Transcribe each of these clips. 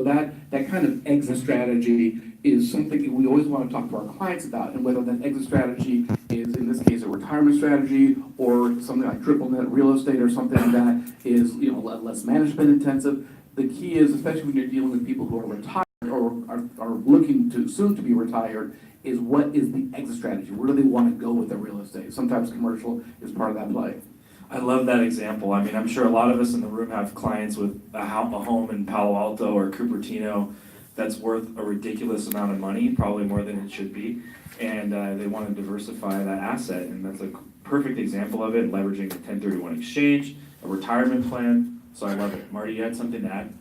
That kind of exit strategy is something that we always want to talk to our clients about, and whether that exit strategy is, in this case, a retirement strategy, or something like triple net real estate, or something that is, less management intensive. The key is, especially when you're dealing with people who are retired or are looking to soon to be retired, is what is the exit strategy? Where do they want to go with their real estate? Sometimes commercial is part of that play. I love that example. I mean, I'm sure a lot of us in the room have clients with a home in Palo Alto or Cupertino that's worth a ridiculous amount of money, probably more than it should be, and they want to diversify that asset, and that's a perfect example of it, leveraging the 1031 exchange, a retirement plan, so I love it. Marty, you had something to add?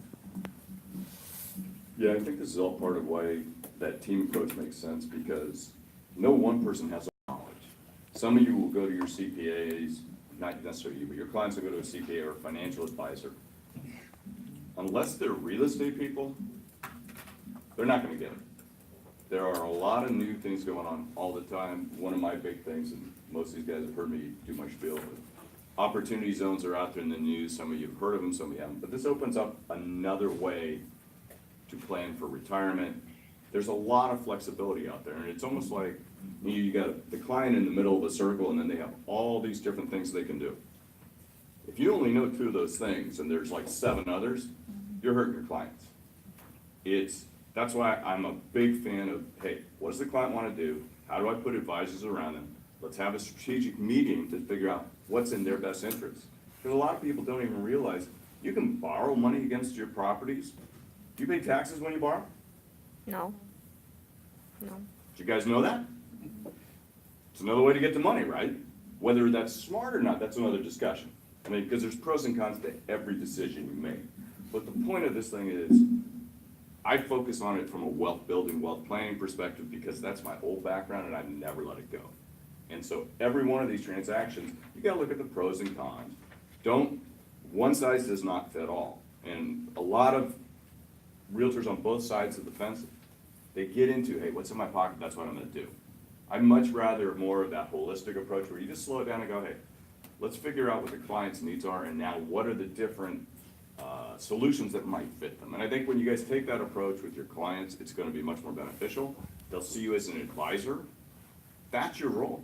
Yeah, I think this is all part of why that team approach makes sense, because no one person has all the knowledge. Some of you will go to your CPAs, not necessarily you, but your clients will go to a CPA or a financial advisor. Unless they're real estate people, they're not gonna get it. There are a lot of new things going on all the time. One of my big things, and most of these guys have heard me do my spiel, but opportunity zones are out there in the news. Some of you have heard of them, some of you haven't. But this opens up another way to plan for retirement. There's a lot of flexibility out there, and it's almost like you got the client in the middle of a circle, and then they have all these different things they can do. If you only know 2 of those things, and there's like 7 others, you're hurting your clients. That's why I'm a big fan of, hey, what does the client want to do? How do I put advisors around them? Let's have a strategic meeting to figure out what's in their best interest. Because a lot of people don't even realize you can borrow money against your properties. Do you pay taxes when you borrow? No. No. Did you guys know that? It's another way to get the money, right? Whether that's smart or not, that's another discussion. I mean, because there's pros and cons to every decision you make. But the point of this thing is, I focus on it from a wealth building, wealth planning perspective, because that's my whole background and I've never let it go. And so every one of these transactions, you gotta look at the pros and cons. One size does not fit all. And a lot of realtors on both sides of the fence, they get into, hey, what's in my pocket, that's what I'm gonna do. I'd much rather more of that holistic approach where you just slow it down and go, hey, let's figure out what the client's needs are, and now what are the different solutions that might fit them. And I think when you guys take that approach with your clients, it's gonna be much more beneficial. They'll see you as an advisor. That's your role.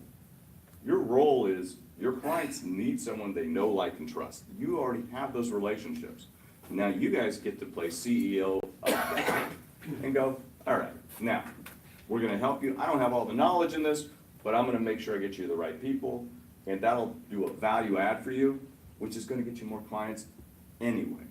Your role is, your clients need someone they know, like, and trust. You already have those relationships. Now you guys get to play CEO of that and go, all right, now, we're gonna help you. I don't have all the knowledge in this, but I'm gonna make sure I get you the right people, and that'll do a value add for you, which is gonna get you more clients anyway.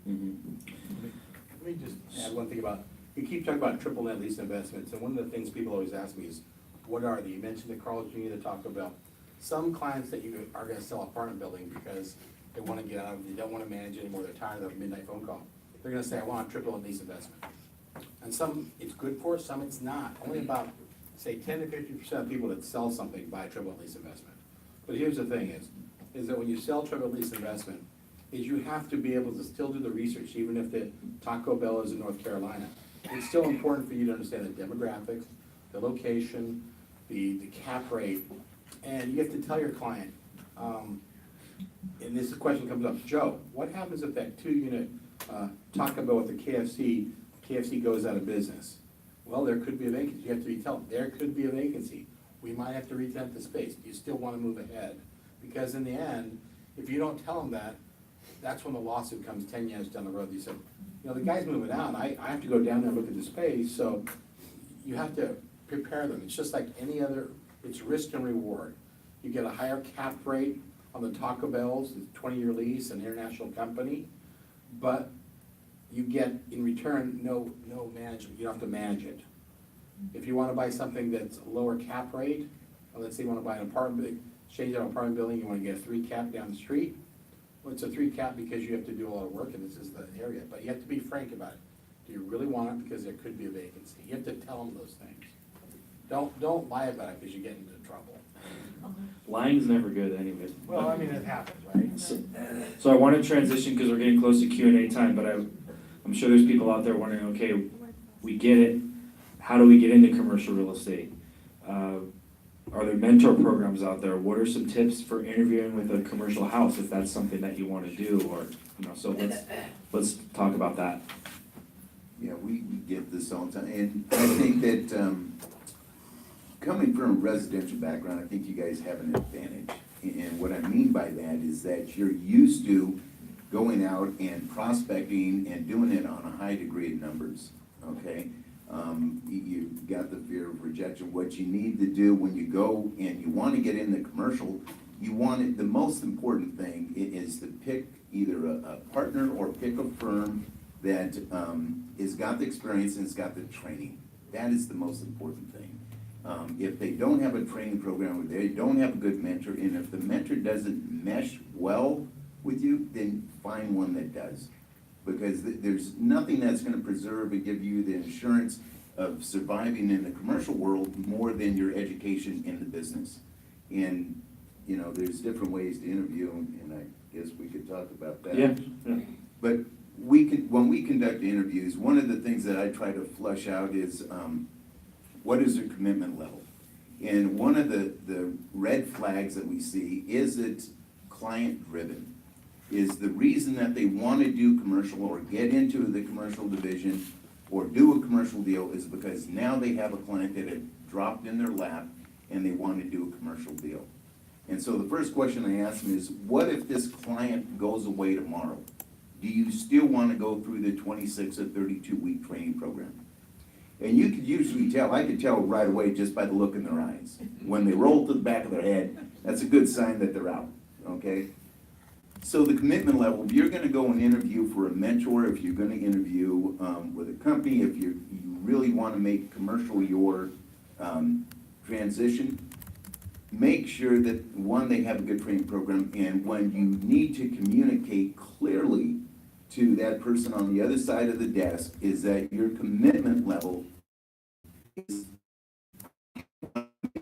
Let me just add one thing about, you keep talking about triple net lease investments, and one of the things people always ask me is, what are they? You mentioned the Carl Jr. Taco Bell. Some clients that you are gonna sell apartment building because they wanna get out of it, they don't wanna manage it anymore, they're tired of the midnight phone call. They're gonna say, I want a triple net lease investment. And some it's good for, some it's not. Only about, say, 10 to 50% of people that sell something buy a triple net lease investment. But here's the thing is that when you sell triple net lease investment, is you have to be able to still do the research, even if the Taco Bell is in North Carolina. It's still important for you to understand the demographics, the location, the cap rate, and you have to tell your client, and this question comes up, Joe, what happens if that 2-unit Taco Bell with the KFC goes out of business? Well, there could be a vacancy. You have to be told, there could be a vacancy. We might have to re-tenant the space. Do you still want to move ahead? Because in the end, if you don't tell them that, that's when the lawsuit comes 10 years down the road. You said, the guy's moving out. I have to go down there and look at the space. So you have to prepare them. It's just like any other, it's risk and reward. You get a higher cap rate on the Taco Bells, the 20-year lease, an international company, but you get in return no management. You don't have to manage it. If you want to buy something that's a lower cap rate, let's say you want to buy an apartment, change out an apartment building, you want to get a 3 cap down the street. Well, it's a 3 cap because you have to do a lot of work and this is the area, but you have to be frank about it. Do you really want it? Because there could be a vacancy. You have to tell them those things. Don't lie about it because you get into trouble. Lying's never good anyway. Well, I mean, it happens, right? So I want to transition because we're getting close to Q&A time, but I'm sure there's people out there wondering, okay, we get it. How do we get into commercial real estate? Are there mentor programs out there? What are some tips for interviewing with a commercial house if that's something that you want to do? Or so let's talk about that. Yeah, we get this all the time, and I think that, coming from a residential background, I think you guys have an advantage. And what I mean by that is that you're used to going out and prospecting and doing it on a high degree of numbers, okay? You got the fear of rejection. What you need to do when you go and you wanna get in the commercial, the most important thing is to pick either a partner or pick a firm that, has got the experience and has got the training. That is the most important thing. If they don't have a training program, or they don't have a good mentor, and if the mentor doesn't mesh well with you, then find one that does. Because there's nothing that's gonna preserve and give you the insurance of surviving in the commercial world more than your education in the business. And, you know, there's different ways to interview, and I guess we could talk about that. Yeah. But when we conduct interviews, one of the things that I try to flush out is, what is their commitment level? And one of the red flags that we see is it client-driven. Is the reason that they want to do commercial or get into the commercial division or do a commercial deal is because now they have a client that had dropped in their lap and they want to do a commercial deal. And so the first question I ask them is, what if this client goes away tomorrow? Do you still want to go through the 26 or 32-week training program? And you could usually tell, I could tell right away just by the look in their eyes. When they roll to the back of their head, that's a good sign that they're out, okay? So the commitment level, if you're gonna go and interview for a mentor, if you're gonna interview with a company, if you really wanna make commercial your transition, make sure that, one, they have a good training program, and when you need to communicate clearly to that person on the other side of the desk, is that your commitment level is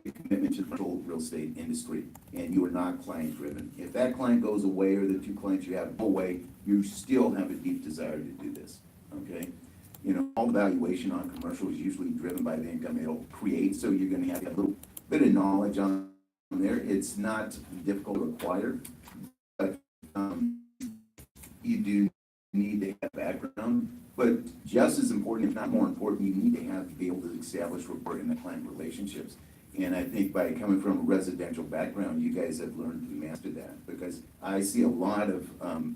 commitment to the commercial real estate industry, and you are not client driven. If that client goes away, or the two clients you have go away, you still have a deep desire to do this, okay? You know, all the valuation on commercial is usually driven by the income it'll create, so you're gonna have a little bit of knowledge on there. It's not difficult to acquire, but you do need to have background, but just as important, if not more important, you need to be able to establish rapport in the client relationships. And I think by coming from a residential background, you guys have learned to master that, because I see a lot of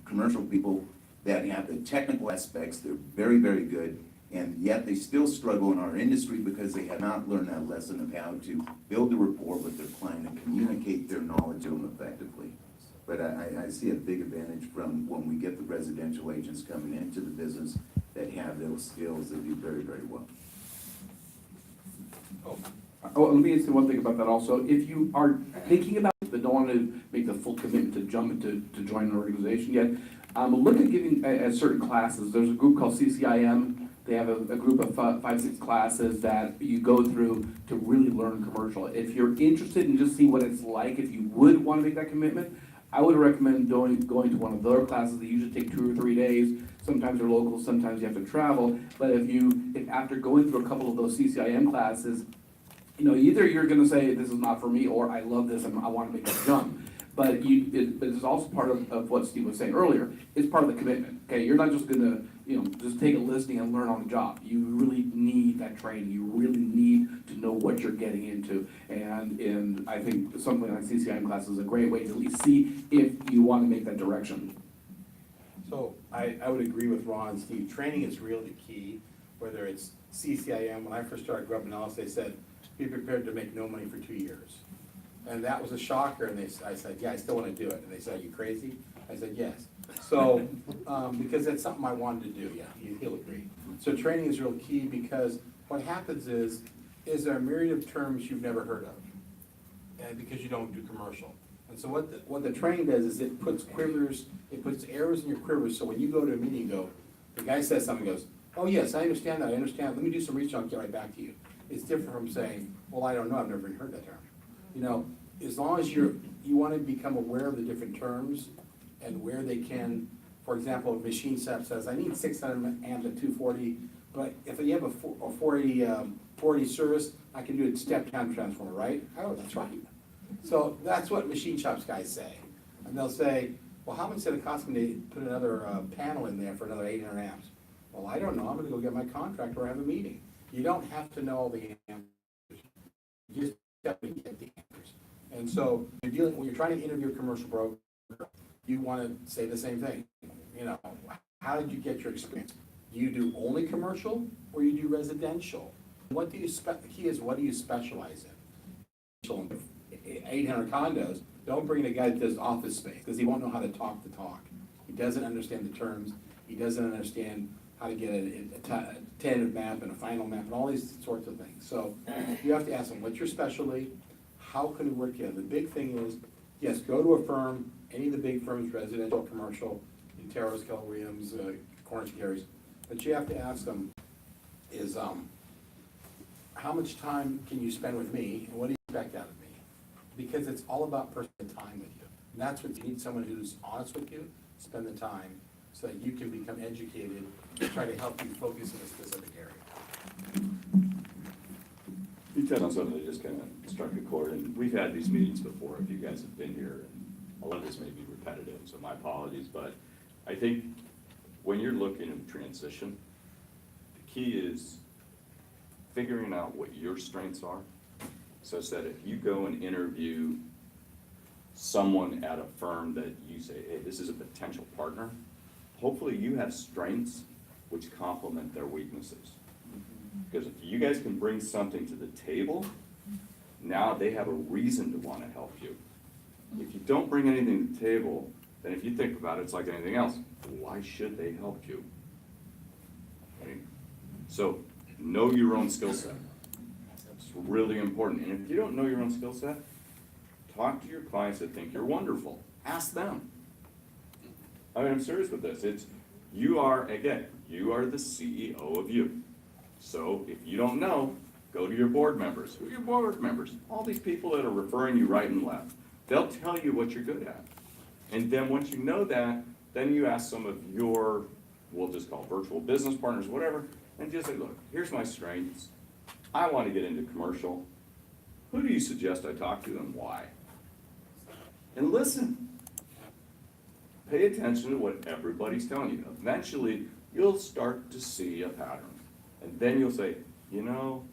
commercial people that have the technical aspects, they're very, very good, and yet they still struggle in our industry because they have not learned that lesson of how to build the rapport with their client and communicate their knowledge to them effectively. But I see a big advantage from when we get the residential agents coming into the business that have those skills that do very, very well. Oh, let me say one thing about that also. If you are thinking about it, but don't want to make the full commitment to jump into to join an organization yet, look at giving at certain classes. There's a group called CCIM. They have a group of 5-6 classes that you go through to really learn commercial. If you're interested in just see what it's like, if you would want to make that commitment, I would recommend going to one of their classes. They usually take 2 or 3 days. Sometimes they're local, sometimes you have to travel. But if after going through a couple of those CCIM classes, you know, either you're gonna say, this is not for me, or I love this and I wanna make a jump. But it's also part of what Steve was saying earlier. It's part of the commitment, okay? You're not just gonna, you know, just take a listing and learn on the job. You really need that training. You really need to know what you're getting into. And I think something like CCIM class is a great way to at least see if you wanna make that direction. So I would agree with Ron and Steve. Training is really key, whether it's CCIM. When I first started growing up in Dallas, they said, be prepared to make no money for 2 years. And that was a shocker, and I said, yeah, I still want to do it. And they said, are you crazy? I said, yes. So, because that's something I wanted to do, yeah, he'll agree. So training is real key, because what happens is there a myriad of terms you've never heard of, and because you don't do commercial. And so what the training does is it puts arrows in your quivers, so when you go to a meeting, the guy says something, goes, oh yes, I understand that, let me do some research, I'll get right back to you. It's different from saying, well, I don't know, I've never even heard that term. You know, as long as you want to become aware of the different terms and where they can, for example, if machine shop says, I need 600 amps at 240, but if you have a 480 service, I can do a step-down transformer, right? Oh, that's right. So that's what machine shops guys say. And they'll say, well, how much did it cost me to put another panel in there for another 800 amps? Well, I don't know, I'm gonna go get my contractor or have a meeting. You don't have to know all the answers. You just have to get the answers. And so when you're trying to interview a commercial broker, you wanna say the same thing. You know, how did you get your experience? Do you do only commercial or you do residential? What do you the key is, what do you specialize in? 800 condos, don't bring in a guy that does office space, because he won't know how to talk the talk. He doesn't understand the terms, he doesn't understand how to get a tentative map and a final map and all these sorts of things. So you have to ask him, what's your specialty? How can we work together? The big thing is, yes, go to a firm, any of the big firms, residential, commercial, Interos, Keller Williams, Cornish Carries, but you have to ask them is, how much time can you spend with me, and what do you expect out of me? Because it's all about personal time with you. And that's what you need, someone who's honest with you, spend the time, so that you can become educated, and try to help you focus in a specific area. You touched on something that just kind of struck a chord, and we've had these meetings before, if you guys have been here, and a lot of this may be repetitive, so my apologies, but I think when you're looking at transition, the key is figuring out what your strengths are, such that if you go and interview someone at a firm that you say, hey, this is a potential partner, hopefully you have strengths which complement their weaknesses. Because if you guys can bring something to the table, now they have a reason to want to help you. If you don't bring anything to the table, then if you think about it, it's like anything else. Why should they help you? Right? So know your own skill set. It's really important. And if you don't know your own skill set, talk to your clients that think you're wonderful. Ask them. I mean, I'm serious with this. You are the CEO of you. So if you don't know, go to your board members. Who are your board members? All these people that are referring you right and left. They'll tell you what you're good at. And then once you know that, then you ask some of your, we'll just call virtual business partners, whatever, and just say, look, here's my strengths. I want to get into commercial. Who do you suggest I talk to and why? And listen. Pay attention to what everybody's telling you. Eventually, you'll start to see a pattern. And then you'll say, you know,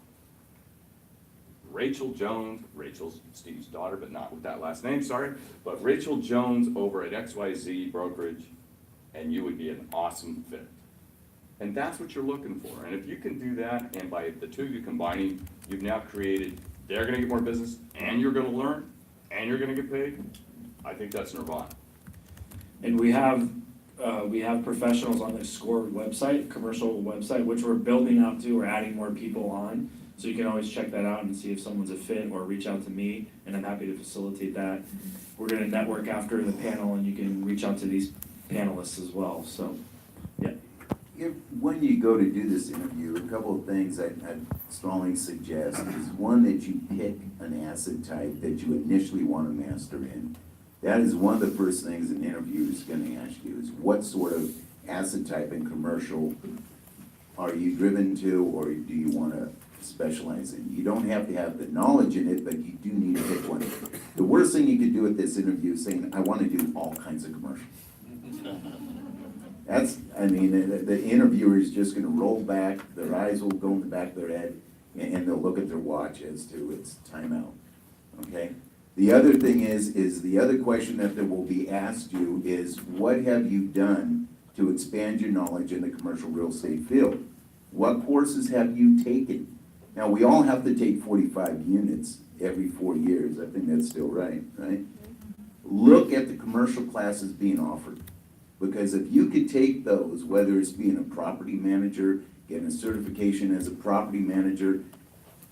Rachel Jones, Rachel's Steve's daughter, but not with that last name, sorry, but Rachel Jones over at XYZ Brokerage, and you would be an awesome fit. And that's what you're looking for. And if you can do that, and by the two of you combining, you've now created, they're gonna get more business, and you're gonna learn, and you're gonna get paid, I think that's nirvana. And we have professionals on the SCORE website, commercial website, which we're building out to, we're adding more people on. So you can always check that out and see if someone's a fit, or reach out to me, and I'm happy to facilitate that. We're gonna network after the panel, and you can reach out to these panelists as well, so, yeah. When you go to do this interview, a couple of things I'd strongly suggest is, one, that you pick an asset type that you initially want to master in. That is one of the first things an interviewer is going to ask you, is what sort of asset type in commercial are you driven to, or do you want to specialize in? You don't have to have the knowledge in it, but you do need to pick one. The worst thing you could do at this interview is saying, I want to do all kinds of commercial. The interviewer is just gonna roll back, their eyes will go in the back of their head, and they'll look at their watch as to it's timeout, okay? The other thing is the other question that will be asked you is, what have you done to expand your knowledge in the commercial real estate field? What courses have you taken? Now, we all have to take 45 units every 4 years. I think that's still right? Look at the commercial classes being offered. Because if you could take those, whether it's being a property manager, getting a certification as a property manager,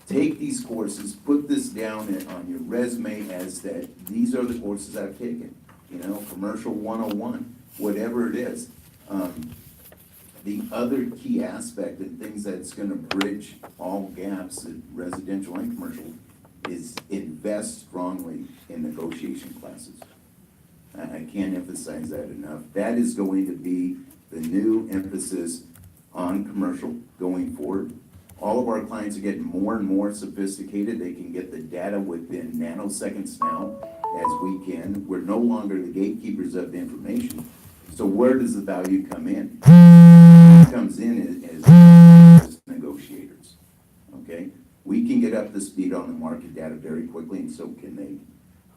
take these courses, put this down on your resume as that these are the courses I've taken. Commercial 101, whatever it is. The other key aspect and things that's gonna bridge all gaps in residential and commercial is invest strongly in negotiation classes. I can't emphasize that enough. That is going to be the new emphasis on commercial going forward. All of our clients are getting more and more sophisticated. They can get the data within nanoseconds now, as we can. We're no longer the gatekeepers of the information. So where does the value come in? comes in as negotiators, okay? We can get up to speed on the market data very quickly, and so can they.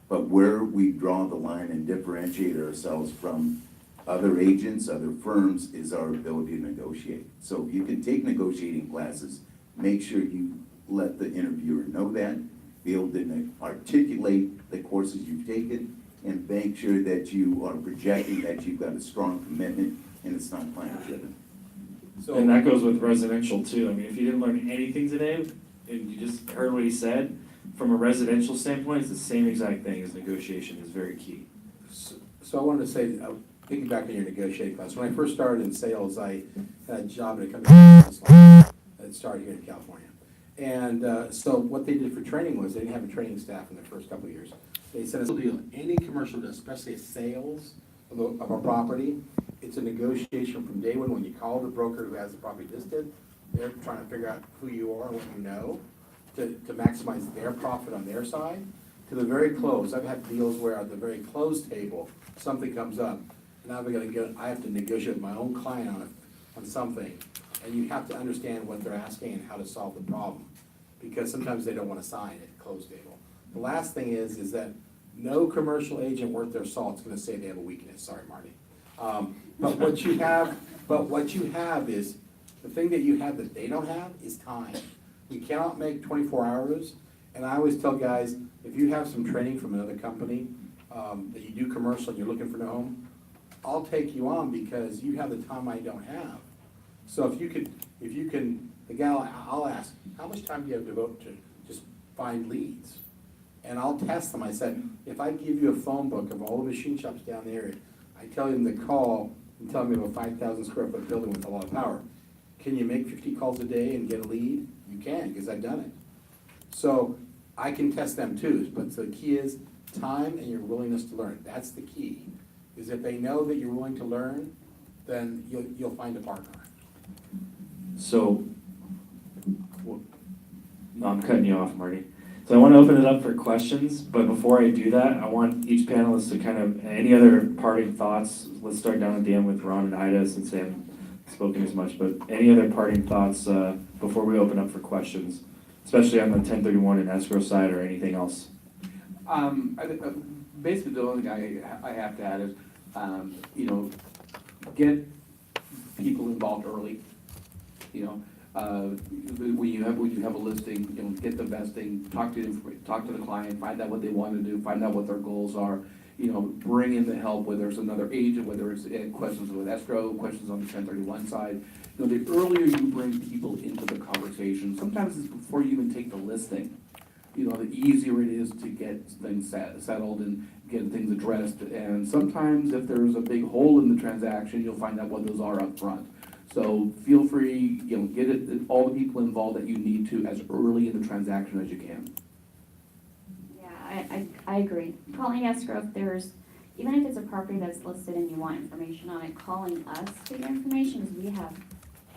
But where we draw the line and differentiate ourselves from other agents, other firms, is our ability to negotiate. So if you can take negotiating classes, make sure you let the interviewer know that, be able to articulate the courses you've taken, and make sure that you are projecting that you've got a strong commitment and it's not client-driven. So, And that goes with residential too. I mean, if you didn't learn anything today, and you just heard what he said, from a residential standpoint, it's the same exact thing as negotiation is very key. so I wanted to say, piggyback on your negotiating class, when I first started in sales, I had a job at a company that started here in California. And so what they did for training was, they didn't have a training staff in the first couple of years. They said, any commercial, especially a sales of a property, it's a negotiation from day one. When you call the broker who has the property listed, they're trying to figure out who you are and what you know to maximize their profit on their side, to the very close. I've had deals where at the very close table, something comes up, and now I have to negotiate with my own client on something, and you have to understand what they're asking and how to solve the problem, because sometimes they don't want to sign at the close table. The last thing is that no commercial agent worth their salt is gonna say they have a weakness, sorry, Marty. But what you have is, the thing that you have that they don't have is time. You cannot make 24 hours, and I always tell guys, if you have some training from another company, that you do commercial and you're looking for a home, I'll take you on because you have the time I don't have. So if you can, the gal, I'll ask, how much time do you have to devote to just find leads? And I'll test them. I said, if I give you a phone book of all the machine shops down there, I tell them to call and tell me about a 5,000 square foot building with a lot of power. Can you make 50 calls a day and get a lead? You can, because I've done it. So I can test them too, but the key is time and your willingness to learn. That's the key, is if they know that you're willing to learn, then you'll find a partner. So, no, I'm cutting you off, Marty. So I want to open it up for questions, but before I do that, I want each panelist to kind of, any other parting thoughts? Let's start down at the end with Ron and Ida, since they haven't spoken as much, but any other parting thoughts before we open up for questions, especially on the 1031 and escrow side or anything else? Basically, the only thing I have to add is, get people involved early. When you have a listing, get the vesting, talk to the client, find out what they want to do, find out what their goals are. Bring in the help, whether it's another agent, whether it's questions with escrow, questions on the 1031 side. The earlier you bring people into the conversation, sometimes it's before you even take the listing. The easier it is to get things settled and get things addressed. And sometimes if there's a big hole in the transaction, you'll find out what those are up front. So feel free, get all the people involved that you need to as early in the transaction as you can. Yeah, I agree. Calling escrow, even if it's a property that's listed and you want information on it, calling us to get information, because we have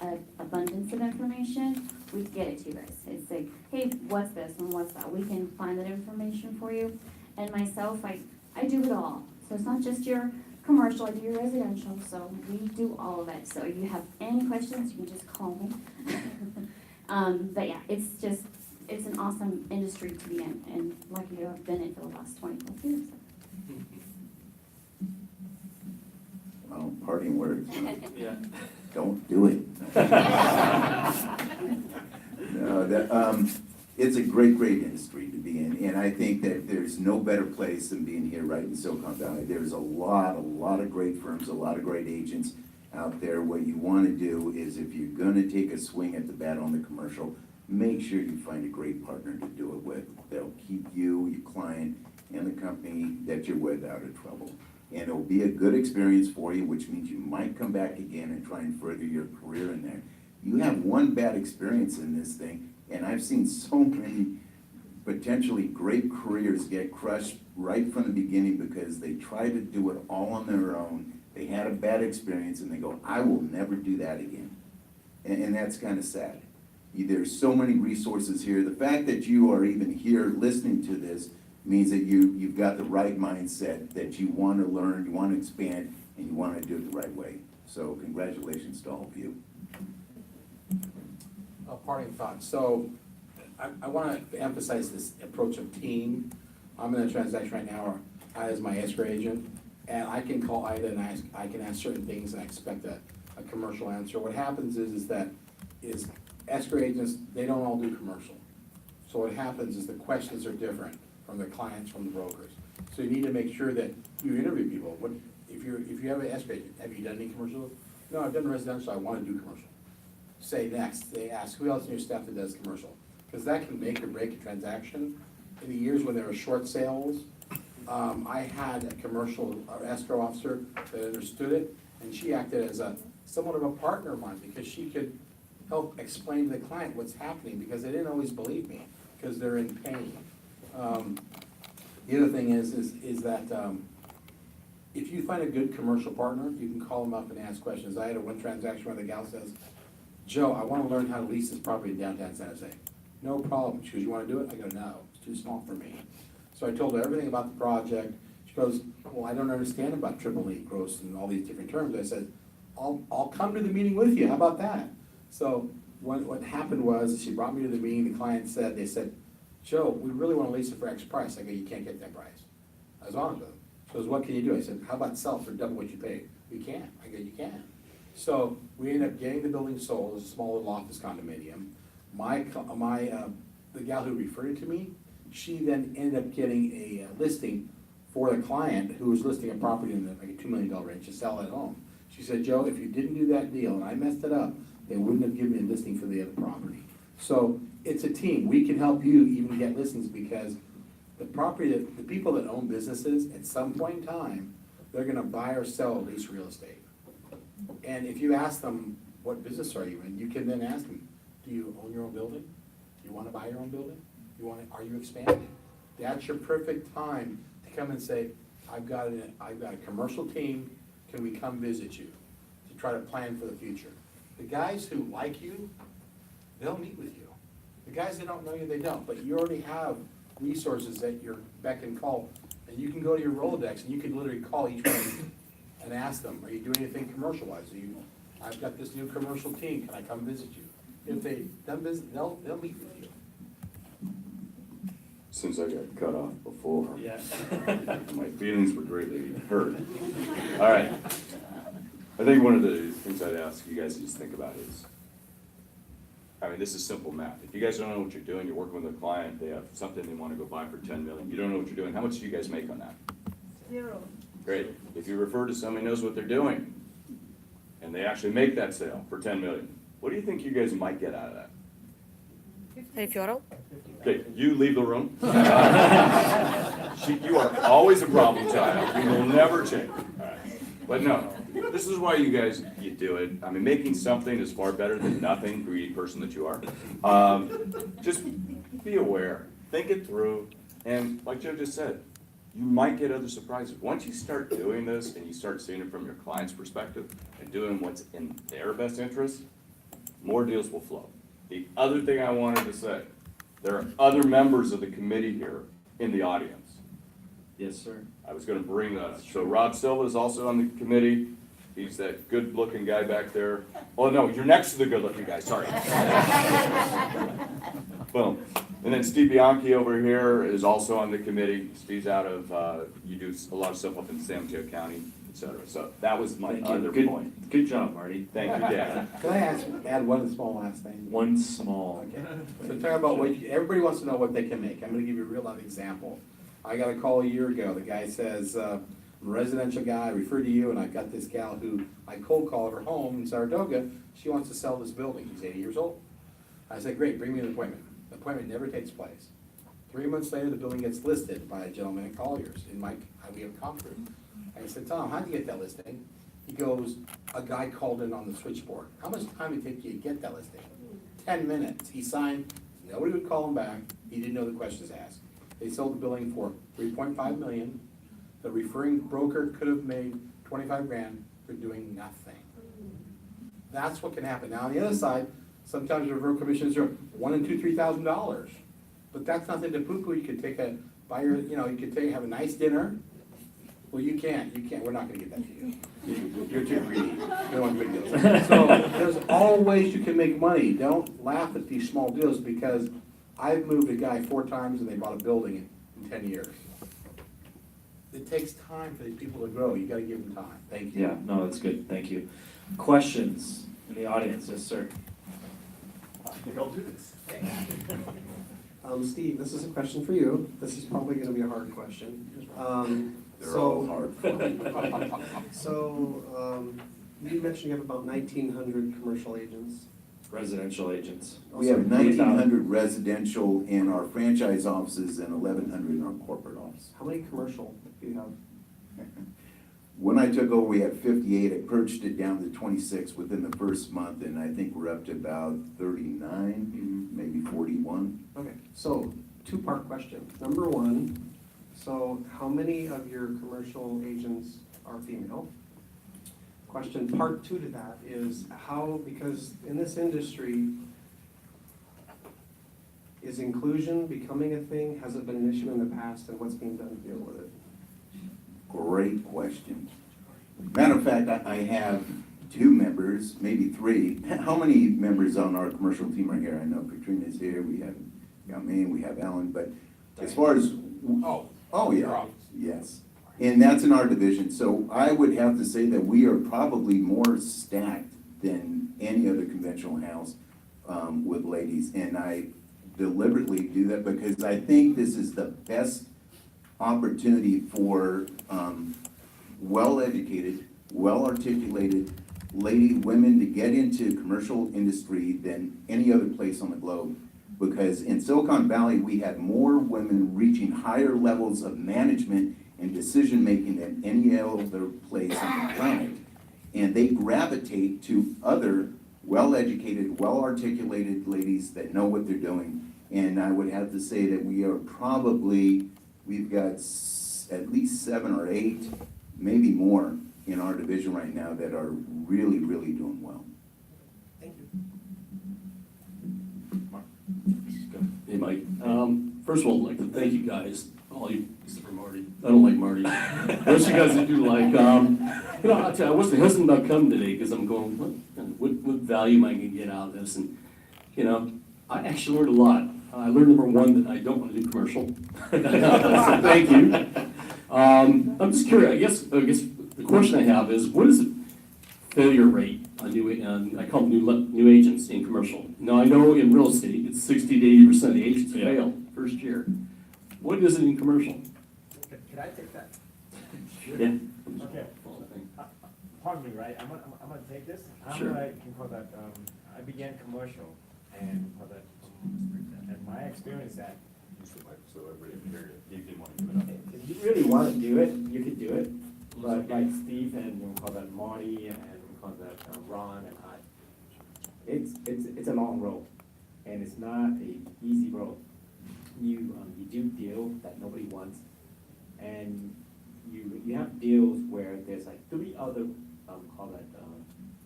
an abundance of information, we can get it to you guys. It's like, hey, what's this and what's that? We can find that information for you. And myself, I do it all. So it's not just your commercial, I do your residential, so we do all of it. So if you have any questions, you can just call me. But yeah, it's an awesome industry to be in, and lucky to have been in it for the last 20 plus years. Well, parting words. Yeah. Don't do it. No, it's a great industry to be in, and I think that there's no better place than being here right in Silicon Valley. There's a lot of great firms, a lot of great agents out there. What you want to do is, if you're going to take a swing at the bat on the commercial, make sure you find a great partner to do it with. They'll keep you, your client, and the company that you're with out of trouble. And it'll be a good experience for you, which means you might come back again and try and further your career in there. You have one bad experience in this thing, and I've seen so many potentially great careers get crushed right from the beginning because they try to do it all on their own. They had a bad experience and they go, I will never do that again. And that's kind of sad. There's so many resources here. The fact that you are even here listening to this means that you've got the right mindset, that you want to learn, you want to expand, and you want to do it the right way. So congratulations to all of you. A parting thought. So I want to emphasize this approach of team. I'm in a transaction right now, Ida is my escrow agent, and I can call Ida and I can ask certain things and I expect a commercial answer. What happens is that escrow agents, they don't all do commercial. So what happens is the questions are different from the clients, from the brokers. So you need to make sure that you interview people. What, if you have an escrow agent, have you done any commercial? No, I've done residential, I want to do commercial. Say next, they ask, who else in your staff that does commercial? Because that can make or break a transaction. In the years when there were short sales, I had a commercial escrow officer that understood it, and she acted as somewhat of a partner of mine, because she could help explain to the client what's happening, because they didn't always believe me, because they're in pain. The other thing is that if you find a good commercial partner, you can call them up and ask questions. I had one transaction where the gal says, Joe, I want to learn how to lease this property in downtown San Jose. No problem. She goes, you want to do it? I go, no, it's too small for me. So I told her everything about the project. She goes, well, I don't understand about triple E gross and all these different terms. I said, I'll come to the meeting with you. How about that? So what happened was, she brought me to the meeting. The client said, they said, Joe, we really want to lease it for X price. I go, you can't get that price. I was honest with him. She goes, what can you do? I said, how about sell for double what you paid? We can't. I go, you can. So we ended up getting the building sold. It was a small little office condominium. The gal who referred it to me, she then ended up getting a listing for the client who was listing a property in the like a $2 million range to sell at home. She said, Joe, if you didn't do that deal and I messed it up, they wouldn't have given me a listing for the other property. So it's a team. We can help you even get listings, because the people that own businesses, at some point in time, they're gonna buy or sell or lease real estate. And if you ask them, what business are you in, you can then ask them, do you own your own building? Do you wanna buy your own building? Are you expanding? That's your perfect time to come and say, I've got a commercial team, can we come visit you? To try to plan for the future. The guys who like you, they'll meet with you. The guys that don't know you, they don't, but you already have resources at your beck and call. And you can go to your Rolodex and you can literally call each one and ask them, are you doing anything commercial-wise? I've got this new commercial team, can I come visit you? If they done business, they'll meet with you. Since I got cut off before, Yeah. my feelings were greatly hurt. All right. I think one of the things I'd ask you guys to just think about is, I mean, this is simple math. If you guys don't know what you're doing, you're working with a client, they have something they want to go buy for $10 million. You don't know what you're doing. How much do you guys make on that? 0. Great. If you refer to somebody who knows what they're doing, and they actually make that sale for $10 million, what do you think you guys might get out of that? Referral? Okay, you leave the room. You are always a problem child. You will never change. All right. But no, this is why you do it. I mean, making something is far better than nothing, greedy person that you are. Just be aware, think it through, and like Joe just said, you might get other surprises. Once you start doing this and you start seeing it from your client's perspective and doing what's in their best interest, more deals will flow. The other thing I wanted to say, there are other members of the committee here in the audience. Yes, sir. I was gonna bring that up. So Rob Silva is also on the committee. He's that good-looking guy back there. Oh, no, you're next to the good-looking guy, sorry. Boom. And then Steve Bianchi over here is also on the committee. Steve's out of, you do a lot of stuff up in San Mateo County, et cetera. So that was my Thank you. other Good- point. Good job, Marty. Thank you, Dan. Can I add one small last thing? One small. Okay, so talk about everybody wants to know what they can make. I'm gonna give you a real life example. I got a call a year ago. The guy says, I'm a residential guy, I refer to you, and I've got this gal who I cold called her home in Saratoga. She wants to sell this building. She's 80 years old. I said, great, bring me an appointment. The appointment never takes place. 3 months later, the building gets listed by a gentleman at Collier's in we have a comp group. I said, Tom, how'd you get that listing? He goes, a guy called in on the switchboard. How much time did it take you to get that listing? 10 minutes. He signed, nobody would call him back. He didn't know the questions asked. They sold the building for $3.5 million. The referring broker could have made 25 grand for doing nothing. That's what can happen. Now on the other side, sometimes referral commissions are $1,000 and $2,000, $3,000. But that's nothing to poo-poo. You could take you could have a nice dinner Well, you can't, we're not gonna get that to you. You're too greedy. You don't want big deals. So, there's all ways you can make money. Don't laugh at these small deals, because I've moved a guy 4 times and they bought a building in 10 years. It takes time for these people to grow. You gotta give them time. Thank you. Yeah, no, that's good, thank you. Questions in the audience? Yes, sir. I think I'll do this. Steve, this is a question for you. This is probably gonna be a hard question. They're all hard. You mentioned you have about 1,900 commercial agents. Residential agents. We have Also, 1,900 residential in our franchise offices and 1,100 in our corporate office. How many commercial do you have? When I took over, we had 58. I purged it down to 26 within the first month, and I think we're up to about 39, maybe 41. Okay, so 2-part question. Number 1, so how many of your commercial agents are female? Question part 2 to that is how, because in this industry, is inclusion becoming a thing? Has it been an issue in the past, and what's being done to deal with it? Great question. Matter of fact, I have 2 members, maybe 3. How many members on our commercial team are here? I know Katrina's here, we have me, we have Alan, but as far as, oh, yeah, yes. And that's in our division, so I would have to say that we are probably more stacked than any other conventional house with ladies. And I deliberately do that because I think this is the best opportunity for well-educated, well-articulated women to get into commercial industry than any other place on the globe. Because in Silicon Valley, we have more women reaching higher levels of management and decision-making than any other place on the planet. And they gravitate to other well-educated, well-articulated ladies that know what they're doing. And I would have to say that we are probably, we've got at least 7 or 8, maybe more in our division right now that are really, really doing well. Thank you. Hey, Mike. First of all, I'd like to thank you guys, all you, except for Marty. I don't like Marty. The rest of you guys I do like. I'll tell you, I wasn't hesitant about coming today because I'm going, what value am I going to get out of this? And, I actually learned a lot. I learned, number 1, that I don't want to do commercial. So thank you. I'm just curious. I guess the question I have is, what is the failure rate on I call them new agents in commercial? Now, I know in real estate, it's 60 to 80% of the agents fail first year. What is it in commercial? Can I take that? Yeah. Okay. Pardon me, right? I'm gonna take this. Sure. You can call that, I began commercial and call that, and my experience that So everybody can hear you. You didn't want to give it up. if you really want to do it, you could do it. But like Steve and we'll call that Marty and we'll call that Ron and I, it's a long road and it's not a easy road. You do deal that nobody wants, and you have deals where there's like 3 other call that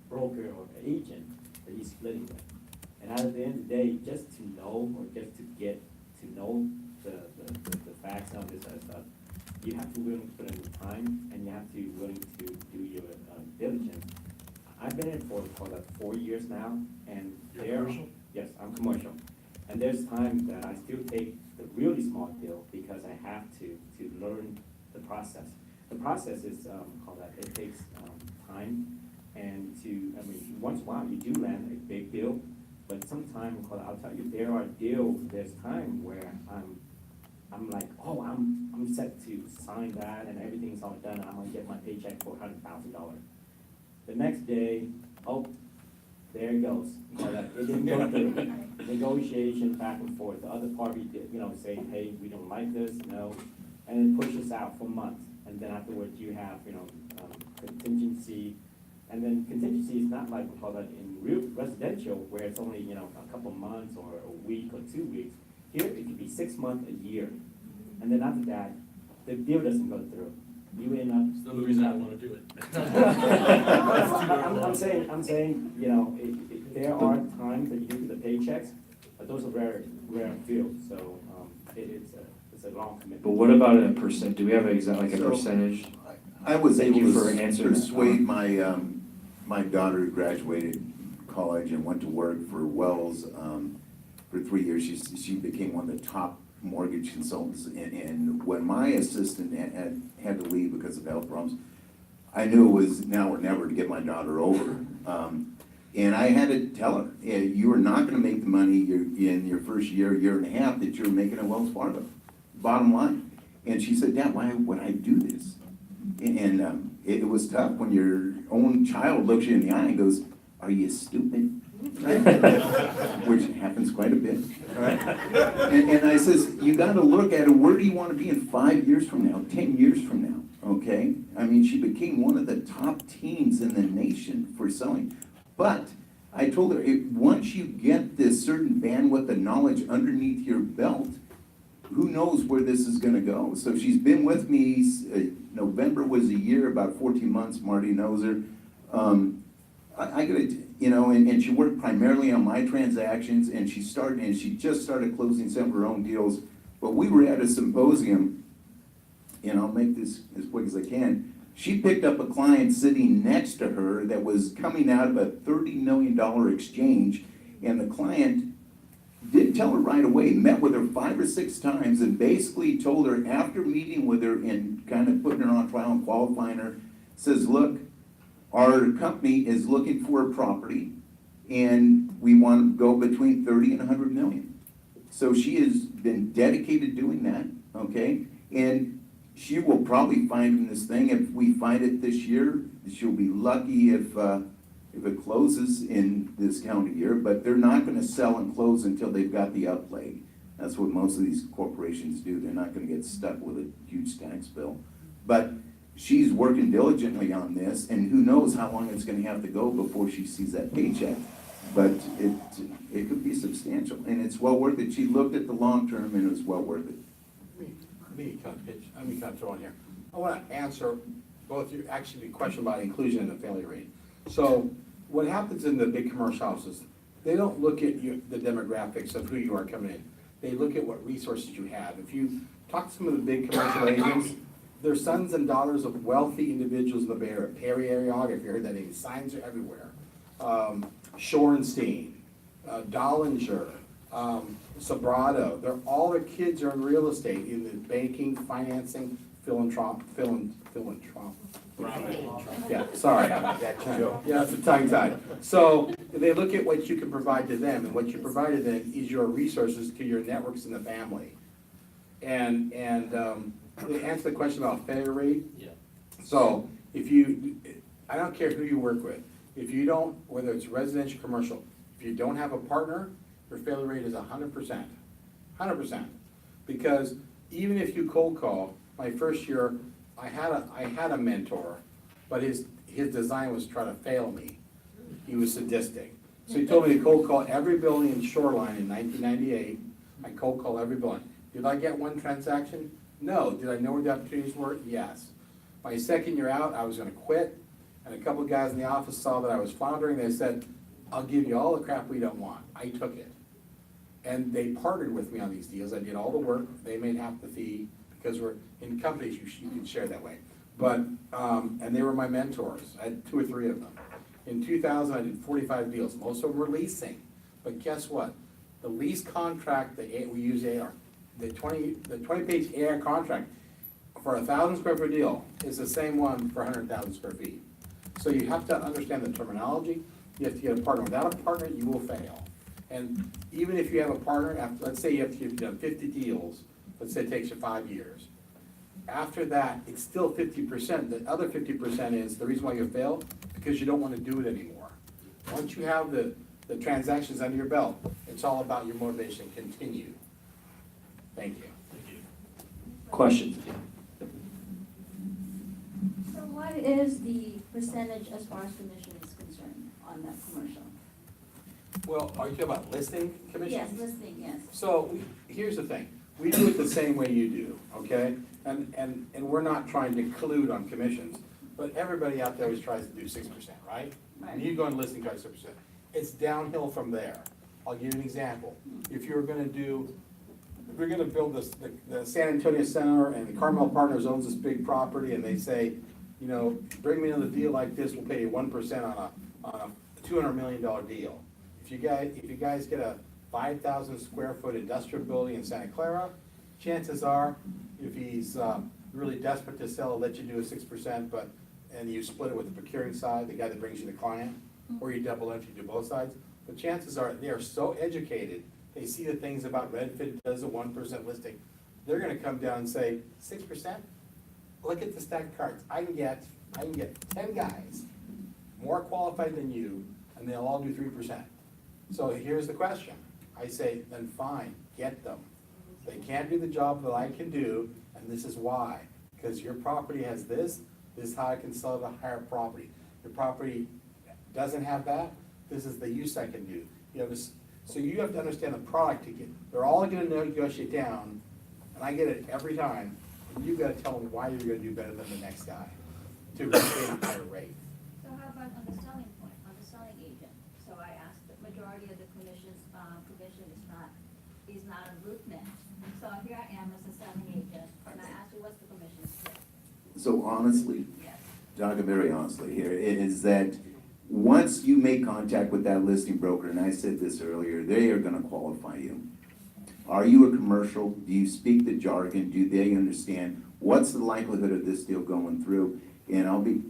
broker or agent that you're splitting with, and at the end of the day, just to know or just to get to know the facts and all this other stuff, you have to be willing to put in the time and you have to be willing to do your diligence. I've been in for like 4 years now, and yes, I'm commercial. And there's times that I still take the really small deal because I have to learn the process. The process is called that, it takes time, and once in a while you do land a big deal, but sometimes, I'll tell you, there are deals, there's time where I'm like, oh, I'm set to sign that and everything's all done, and I'm gonna get my paycheck for $100,000. The next day, oh, there it goes. It didn't go through. Negotiation back and forth. The other party did, saying, hey, we don't like this, no, and it pushes out for months. And then afterwards, you have, contingency, and then contingency is not like we call that in real residential, where it's only, a couple months or a week or 2 weeks. Here, it could be 6 months, a year, and then after that, the deal doesn't go through. You end up. That's another reason I want to do it. I'm saying, there are times that you do the paychecks, but those are very rare and few. So it's it's a long commitment. But what about a percent, do we have like a So- percentage? I was Thank able you for to answering that. persuade my daughter who graduated college and went to work for Wells, for 3 years. She became one of the top mortgage consultants, and when my assistant had to leave because of health problems, I knew it was now or never to get my daughter over. And I had to tell her, you are not gonna make the money in your first year and a half that you're making at Wells Fargo, bottom line. And she said, Dad, why would I do this? And it was tough when your own child looks you in the eye and goes, are you stupid? Which happens quite a bit. And I says, you gotta look at it, where do you wanna be in 5 years from now, 10 years from now, okay? I mean, she became one of the top teams in the nation for selling. But I told her, once you get this certain bandwidth of knowledge underneath your belt, who knows where this is gonna go? So she's been with me, November was a year, about 14 months, Marty knows her. I gotta, and she worked primarily on my transactions, and she just started closing some of her own deals. But we were at a symposium, and I'll make this as quick as I can. She picked up a client sitting next to her that was coming out of a $30 million exchange, and the client didn't tell her right away, met with her 5 or 6 times, and basically told her, after meeting with her and kind of putting her on trial and qualifying her, says, look, our company is looking for a property, and we want to go between 30 and 100 million. So she has been dedicated doing that, okay? And she will probably find in this thing, if we find it this year, she'll be lucky if it closes in this calendar year, but they're not gonna sell and close until they've got the upleg. That's what most of these corporations do. They're not gonna get stuck with a huge tax bill. But she's working diligently on this, and who knows how long it's gonna have to go before she sees that paycheck. But it could be substantial, and it's well worth it. She looked at the long term, and it was well worth it. Let me kind of throw in here. I want to answer both your, actually, the question about inclusion and the failure rate. So what happens in the big commercial houses, they don't look at the demographics of who you are coming in. They look at what resources you have. If you talk to some of the big commercial agents, they're sons and daughters of wealthy individuals in the Bay Area. Perry Ariog, if you heard that name, signs are everywhere. Shorenstein, Dollinger, Sobrato, they're all their kids are in real estate, in the banking, financing, philanthropic. Yeah, sorry, yeah, it's a tongue tie. So they look at what you can provide to them, and what you provide to them is your resources to your networks in the family. And to answer the question about failure rate. Yeah. So I don't care who you work with, if you don't, whether it's residential, commercial, if you don't have a partner, your failure rate is 100%. 100%. Because even if you cold call, my first year, I had a mentor, but his design was to try to fail me. He was sadistic. So he told me to cold call every building in Shoreline in 1998. I cold call every building. Did I get one transaction? No. Did I know where the opportunities were? Yes. My second year out, I was gonna quit, and a couple of guys in the office saw that I was floundering. They said, I'll give you all the crap we don't want. I took it. And they partnered with me on these deals. I did all the work. They made half the fee, because we're in companies, you can share that way. But, and they were my mentors. I had 2 or 3 of them. In 2000, I did 45 deals. Most of them were leasing. But guess what? The lease contract that we use AR, the 20-page AR contract for 1,000 square foot deal is the same one for 100,000 square feet. So you have to understand the terminology. You have to get a partner. Without a partner, you will fail. And even if you have a partner, let's say you've done 50 deals, let's say it takes you 5 years. After that, it's still 50%. The other 50% is the reason why you fail, because you don't want to do it anymore. Once you have the transactions under your belt, it's all about your motivation to continue. Thank you. Questions? So what is the percentage as far as commission is concerned on that commercial? Well, are you talking about listing commissions? Yes, listing, yes. So here's the thing. We do it the same way you do, okay? And we're not trying to collude on commissions, but everybody out there always tries to do 6%, right? Right. And you go and listing try 6%. It's downhill from there. I'll give you an example. If you were gonna do if we're gonna build this, the San Antonio Center and the Carmel Partners owns this big property and they say, you know, bring me another deal like this, we'll pay you 1% on a $200 million deal. If you guys get a 5,000 square foot industrial building in Santa Clara, chances are, if he's really desperate to sell, he'll let you do a 6%, and you split it with the procuring side, the guy that brings you the client, or you double it if you do both sides. But chances are, they are so educated, they see the things about Redfin does a 1% listing. They're gonna come down and say, 6%? Look at the stack of cards. I can get 10 guys more qualified than you, and they'll all do 3%. So here's the question. I say, then fine, get them. They can't do the job that I can do, and this is why. Because your property has this is how I can sell it at a higher property. Your property doesn't have that, this is the use I can do. You know, this, so you have to understand the product to get, they're all gonna negotiate down, and I get it every time, and you've gotta tell them why you're gonna do better than the next guy to retain a higher rate. So how about on the selling point, on the selling agent? So I asked, the majority of the commission is not a LoopNet. So here I am as a selling agent, and I asked you, what's the commission split? So honestly, Yes. talking very honestly here, is that once you make contact with that listing broker, and I said this earlier, they are gonna qualify you. Are you a commercial? Do you speak the jargon? Do they understand? What's the likelihood of this deal going through? And I'll be,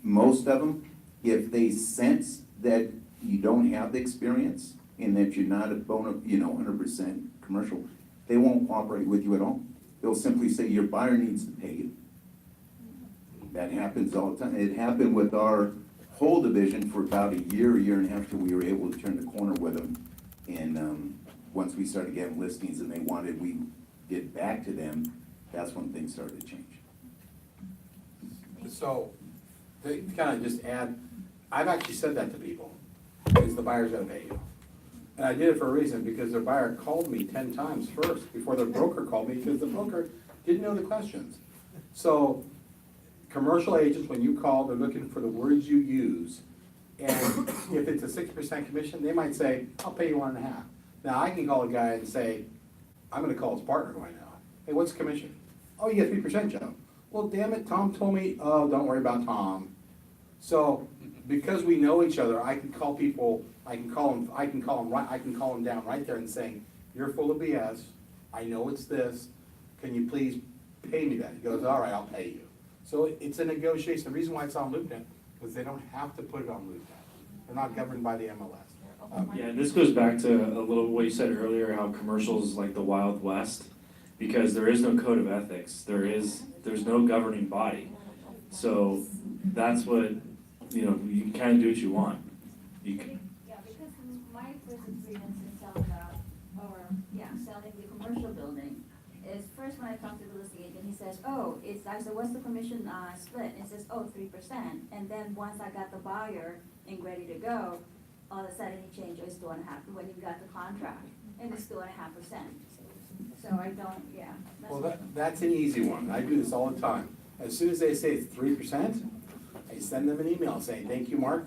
most of them, if they sense that you don't have the experience and that you're not a 100% commercial, they won't cooperate with you at all. They'll simply say your buyer needs to pay you. That happens all the time. It happened with our whole division for about a year and a half till we were able to turn the corner with them. And once we started getting listings and they wanted we get back to them, that's when things started to change. So, to kind of just add, I've actually said that to people, is the buyer's gonna pay you. And I did it for a reason, because their buyer called me 10 times first, before their broker called me, because the broker didn't know the questions. So, commercial agents, when you call, they're looking for the words you use. And if it's a 6% commission, they might say, I'll pay you 1.5. Now, I can call a guy and say, I'm gonna call his partner right now. Hey, what's the commission? Oh, you get 3%, Joe. Well, damn it, Tom told me, oh, don't worry about Tom. So, because we know each other, I can call people, I can call them down right there and saying, you're full of BS, I know it's this, can you please pay me that? He goes, all right, I'll pay you. So it's a negotiation. The reason why it's on LoopNet is they don't have to put it on LoopNet. They're not governed by the MLS. Yeah, and this goes back to a little what you said earlier, how commercials is like the Wild West, because there is no code of ethics, there's no governing body. So that's what, you know, you can kind of do what you want. You can, Yeah, because my first experience in selling the commercial building is first when I talked to the listing agent, he says, I said, what's the commission split? It says, 3%. And then once I got the buyer and ready to go, all of a sudden he changed, it's 2.5% when you got the contract, and it's 2.5%. So I don't, yeah. Well, that's an easy one. I do this all the time. As soon as they say it's 3%, I send them an email saying, thank you, Mark.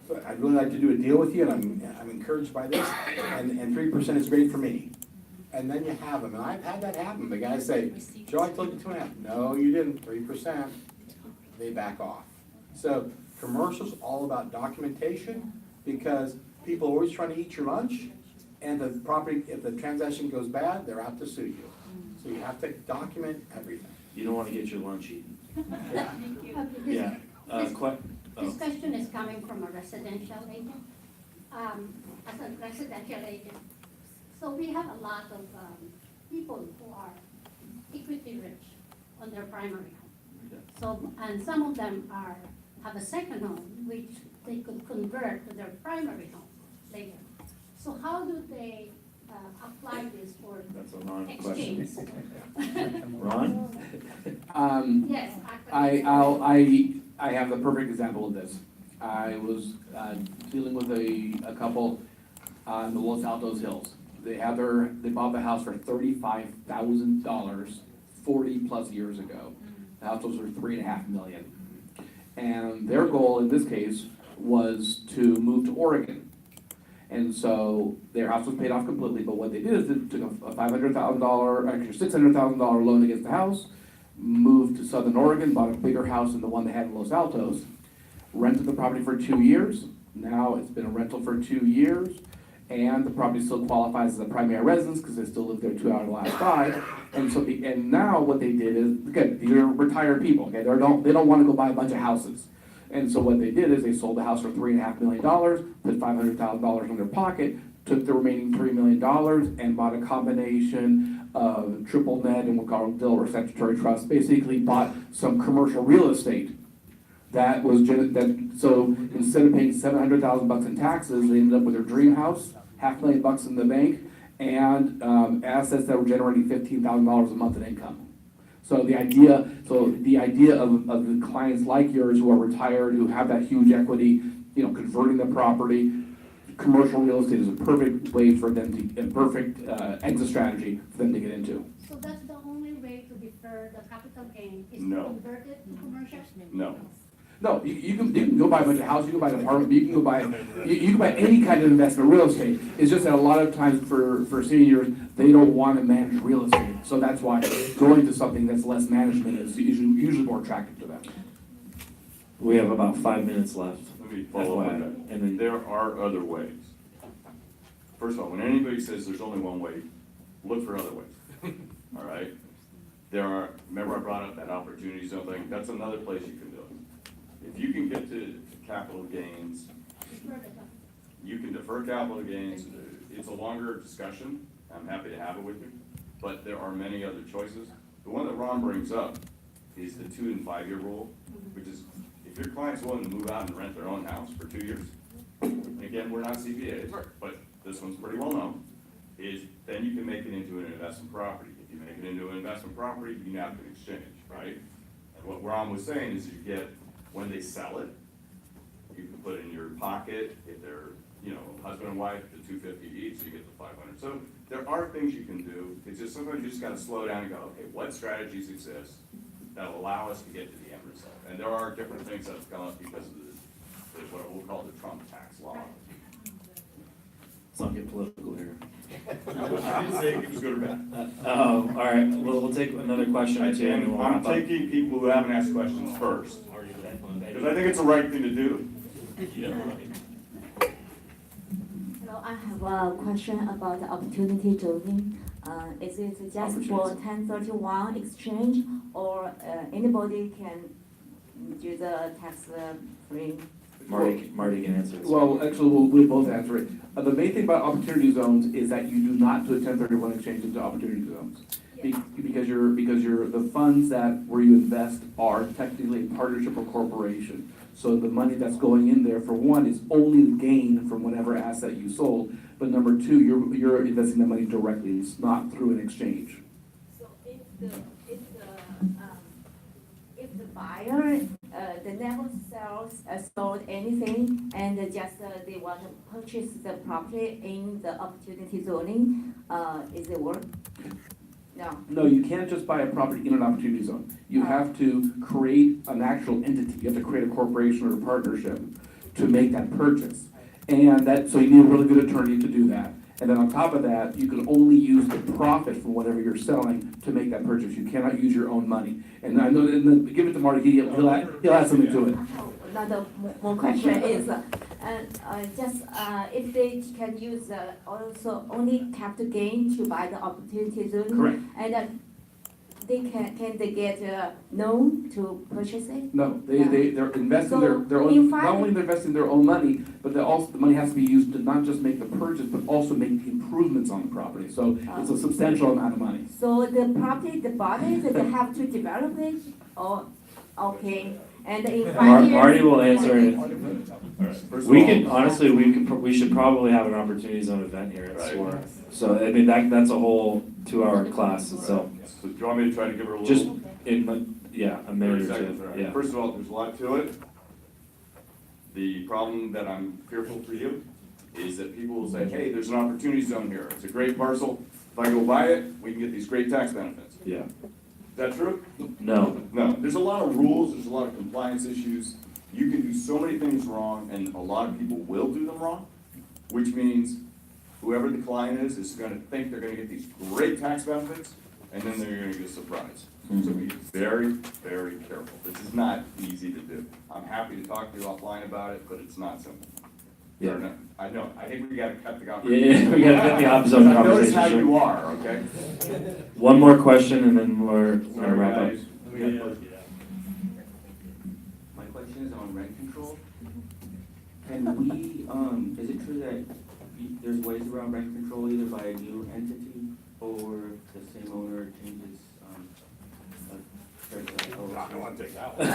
But I'd really like to do a deal with you, and I'm encouraged by this, and 3% is great for me. And then you have them, and I've had that happen. The guys say, Joe, I told you 2.5. No, you didn't, 3%. They back off. So commercials all about documentation, because people are always trying to eat your lunch, and the property, if the transaction goes bad, they're out to sue you. So you have to document everything. you don't want to get your lunch eaten. Yeah. Yeah. This Oh. question is coming from a residential agent. As a residential agent, so we have a lot of people who are equity rich on their primary home. So, and some of them have a second home, which they could convert to their primary home later. So how do they apply this for That's a Ron question. exchange? Ron? Yes. I have the perfect example of this. I was dealing with a couple in the Los Altos Hills. They bought the house for $35,000 40+ years ago. The house was for $3.5 million. And their goal in this case was to move to Oregon. And so their house was paid off completely, but what they did is they took a $500,000, actually $600,000 loan against the house, moved to Southern Oregon, bought a bigger house than the one they had in Los Altos, rented the property for 2 years. Now it's been a rental for 2 years, and the property still qualifies as a primary residence because they still live there 2 out of the last 5. And so, and now what they did is, again, these are retired people, okay? They don't want to go buy a bunch of houses. And so what they did is they sold the house for $3.5 million, put $500,000 in their pocket, took the remaining $3 million and bought a combination of triple net and what we call Delaware statutory trust, basically bought some commercial real estate. That was, so instead of paying $700,000 in taxes, they ended up with their dream house, $500,000 in the bank, and assets that were generating $15,000 a month in income. So the idea of the clients like yours who are retired, who have that huge equity, converting the property, commercial real estate is a perfect way for them to, a perfect exit strategy for them to get into. So that's the only way to defer the capital gain, is to No. convert it to commercial? No. No, you can go buy a bunch of houses, you can buy an apartment, you can buy any kind of investment, real estate. It's just that a lot of times for seniors, they don't want to manage real estate. So that's why going to something that's less management is usually more attractive to them. We have about 5 minutes left. Let me follow up on that. And then- There are other ways. First of all, when anybody says there's only one way, look for other ways. All right? Remember I brought up that opportunity zone thing? That's another place you can do it. If you can get to capital gains, you can defer capital gains. It's a longer discussion. I'm happy to have it with you. But there are many other choices. The one that Ron brings up is the 2 and 5 year rule, which is if your client's willing to move out and rent their own house for 2 years, again, we're not CPAs, but this one's pretty well known, is then you can make it into an investment property. If you make it into an investment property, you now can exchange, right? And what Ron was saying is you get, when they sell it, you can put it in your pocket. If they're, husband and wife, the $250 each, so you get the $500. So there are things you can do. It's just sometimes you just got to slow down and go, okay, what strategies exist that will allow us to get to the end result? And there are different things that have come up because of what we'll call the Trump tax law. Let's not get political here. I didn't say it was good or bad. All right, we'll take another question or two. And we'll I'm wrap up. taking people who haven't asked questions first, because I think it's the right thing to do. Hello, I have a question about the opportunity zoning. Is it just for 1031 exchange, or anybody can do the tax-free? Marty can answer this. Well, actually, we'll both answer it. The main thing about opportunity zones is that you do not do a 1031 exchange into opportunity zones. Because the funds where you invest are technically a partnership or corporation. So the money that's going in there, for one, is only the gain from whatever asset you sold. But number two, you're investing the money directly. It's not through an exchange. So if the buyer, the never sold anything, and just they want to purchase the property in the opportunity zoning, is it work? No. No, you can't just buy a property in an opportunity zone. You have to create an actual entity. You have to create a corporation or a partnership to make that purchase. And so you need a really good attorney to do that. And then on top of that, you can only use the profit from whatever you're selling to make that purchase. You cannot use your own money. And I know, and then give it to Marty, he'll add something to it. Another more question is, if they can use also only capital gain to buy the opportunity zone? Correct. And can they get a loan to purchase it? No, they're investing So, their in own, fact- not only they're investing their own money, but the money has to be used to not just make the purchase, but also make the improvements on the property. So it's a substantial amount of money. So the property, the body, they have to develop it, or, okay, and in 5 years? Marty will answer it. All right, first of We all- can, honestly, we should probably have an opportunity zone event here at Right. SOAR. So, I mean, that's a whole 2-hour class itself. So do you want me to try to give her a little? Just in, a minute 30 or seconds, two, all right. yeah. First of all, there's a lot to it. The problem that I'm fearful for you is that people will say, hey, there's an opportunity zone here. It's a great parcel. If I go buy it, we can get these great tax benefits. Yeah. Is that true? No. No. There's a lot of rules, there's a lot of compliance issues. You can do so many things wrong, and a lot of people will do them wrong. which means whoever the client is gonna think they're gonna get these great tax benefits, and then they're gonna get surprised. So be very, very careful. This is not easy to do. I'm happy to talk to you offline about it, but it's not simple. Yeah. Fair enough. I know, I think we gotta cut the Yeah, conversation. we gotta cut the opposite of the Notice how conversation. you are, okay? One more question and then we're gonna wrap up. My question is on rent control. Can we, is it true that there's ways around rent control either by a new entity or the same owner changes, I don't want to take that one.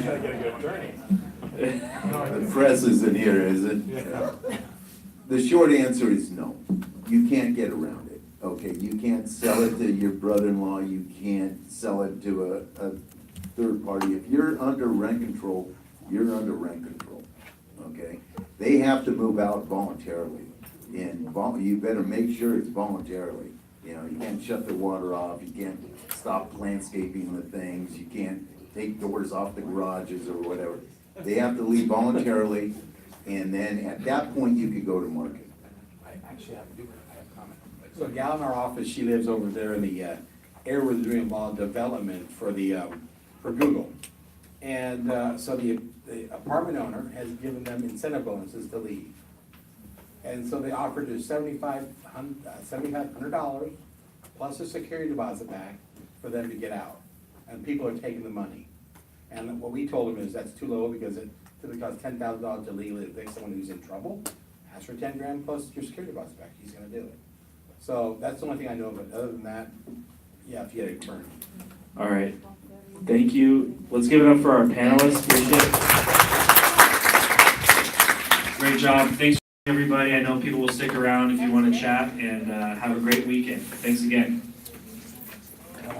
Gotta get a good attorney. The press isn't here, is it? The short answer is no. You can't get around it, okay? You can't sell it to your brother-in-law, you can't sell it to a third party. If you're under rent control, you're under rent control, okay? They have to move out voluntarily, and you better make sure it's voluntarily. You know, you can't shut the water off, you can't stop landscaping the things, you can't take doors off the garages or whatever. They have to leave voluntarily, and then at that point, you could go to market. I actually have a comment. So a gal in our office, she lives over there in the area where they're doing all development for for Google. And so the apartment owner has given them incentive bonuses to leave. And so they offered her $7,500 plus a security deposit back for them to get out. And people are taking the money. And what we told them is that's too low because it typically costs $10,000 to legally evict someone who's in trouble. Ask for 10 grand plus your security deposit back, he's gonna do it. So that's the only thing I know, but other than that, yeah, if you get it burned. All right. Thank you. Let's give it up for our panelists. Appreciate it. Great job. Thanks, everybody. I know people will stick around if you want to chat, and have a great weekend. Thanks again.